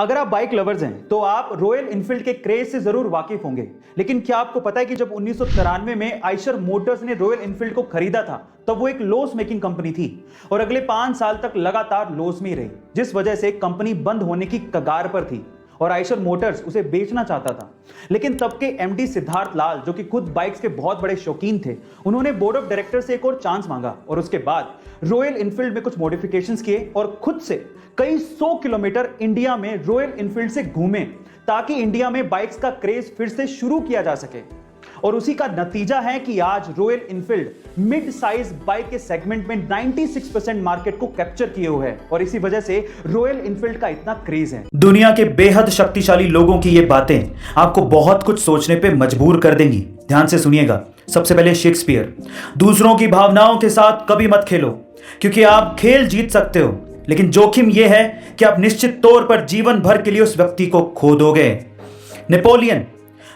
अगर आप bike lovers हैं तो आप रॉयल इनफील्ड के क्रेज से जरूर वाकिफ होंगे, लेकिन क्या आपको पता है कि जब 1993 में आइशर मोटर्स ने रॉयल इनफील्ड को खरीदा था तब वो एक लॉस मेकिंग कंपनी थी और अगले 5 साल तक लगातार लॉस में ही रही, जिस वजह से कंपनी बंद होने की कगार पर थी और आइशर मोटर्स उसे बेचना चाहता था। लेकिन तब के एमडी सिद्धार्थ लाल, जो कि खुद बाइक्स के बहुत बड़े शौकीन थे, उन्होंने बोर्ड ऑफ डायरेक्टर से एक और चांस मांगा और उसके बाद रॉयल इनफील्ड में कुछ मॉडिफिकेशंस किए और खुद से कई 100 किलोमीटर इंडिया में रॉयल इनफील्ड से घूमे ताकि इंडिया में बाइक्स का क्रेज फिर से शुरू किया जा सके। और उसी का नतीजा है कि आज royal Enfield mid size bike के सेगमेंट में 96% मार्केट को कैप्चर किए हुए है और इसी वजह से रॉयल इनफील्ड का इतना क्रेज है। दुनिया के बेहद शक्तिशाली लोगों की ये बातें आपको बहुत कुछ सोचने पे मजबूर कर देंगी। ध्यान से सुनिएगा। सबसे पहले शेक्सपियर, दूसरों की भावनाओं के साथ कभी मत खेलो, क्योंकि आप खेल जीत सकते हो लेकिन जोखिम यह है कि आप निश्चित तौर पर जीवन भर के लिए उस व्यक्ति को खो दोगे। नेपोलियन,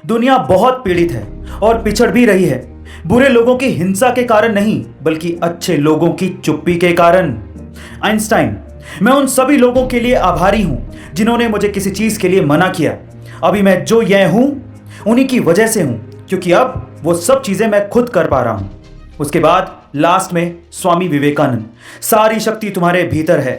दुनिया बहुत पीड़ित है और पिछड़ भी रही है, बुरे लोगों की हिंसा के कारण नहीं बल्कि अच्छे लोगों की चुप्पी के कारण। आइंस्टाइन, मैं उन सभी लोगों के लिए आभारी हूं जिन्होंने मुझे किसी चीज के लिए मना किया। अभी मैं जो यह हूं उन्हीं की वजह से हूं, क्योंकि अब वो सब चीजें मैं खुद कर पा रहा हूं। उसके बाद लास्ट में स्वामी विवेकानंद, सारी शक्ति तुम्हारे भीतर है,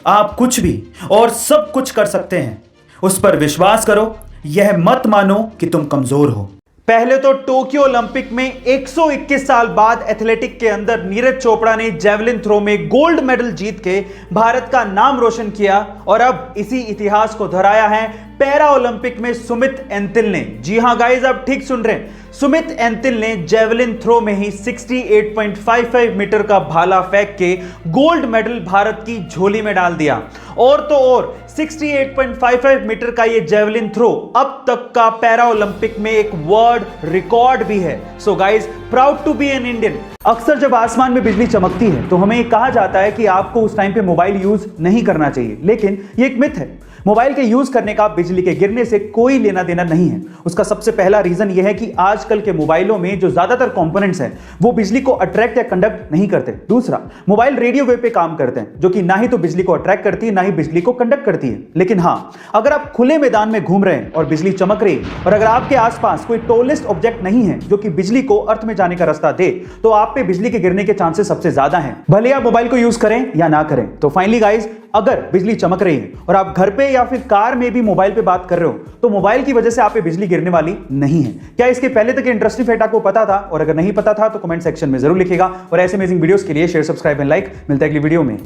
आप कुछ भी और सब कुछ कर सकते हैं, उस पर विश्वास करो, यह मत मानो कि तुम कमजोर हो। पहले तो टोक्यो ओलंपिक में 121 साल बाद एथलेटिक के अंदर नीरज चोपड़ा ने जेवलिन थ्रो में गोल्ड मेडल जीत के भारत का नाम रोशन किया और अब इसी इतिहास को दोहराया है पैरा ओलंपिक में सुमित एंतिल ने। जी हां गाइस, आप ठीक सुन रहे हैं, सुमित एंतिल ने जेवलिन थ्रो में ही 68.55 मीटर का भाला फेंक के गोल्ड मेडल भारत की झोली में डाल दिया। और तो और 68.55 मीटर का ये जेवलिन थ्रो अब तक का पैरा ओलंपिक में एक वर्ल्ड रिकॉर्ड भी है। So guys, proud to be an Indian. अक्सर जब आसमान में बिजली चमकती है तो हमें कहा जाता है कि आपको उस टाइम पे मोबाइल यूज नहीं करना चाहिए, लेकिन ये एक मिथ है। मोबाइल के यूज करने का बिजली के गिरने से कोई लेना देना नहीं है। उसका सबसे पहला रीजन यह है कि आजकल के मोबाइलों में जो ज्यादातर कंपोनेंट्स हैं वो बिजली को अट्रैक्ट या कंडक्ट नहीं करते। दूसरा, मोबाइल रेडियो वेव पे काम करते हैं, जो कि ना ही तो बिजली को अट्रैक्ट करती है ना ही बिजली को कंडक्ट करती है। लेकिन हां, अगर आप खुले मैदान में घूम रहे हैं और बिजली चमक रही है और अगर आपके आसपास कोई टॉलेस्ट ऑब्जेक्ट नहीं है जो कि बिजली को अर्थ में जाने का रास्ता दे, तो आप पे बिजली के गिरने के चांसेस सबसे ज्यादा हैं, भले आप मोबाइल को यूज करें या ना करें। तो फाइनली गाइस, अगर बिजली चमक रही है और आप घर पे या फिर कार में भी मोबाइल पे बात कर रहे हो तो मोबाइल की वजह से आप पे बिजली गिरने वाली नहीं है। क्या इसके पहले तक इंटरेस्टिंग फैक्ट आपको पता था? और अगर नहीं पता था तो कमेंट सेक्शन में जरूर लिखिएगा और ऐसे अमेजिंग वीडियोस के लिए शेयर, सब्सक्राइब एंड लाइक। मिलता है अगली वीडियो में।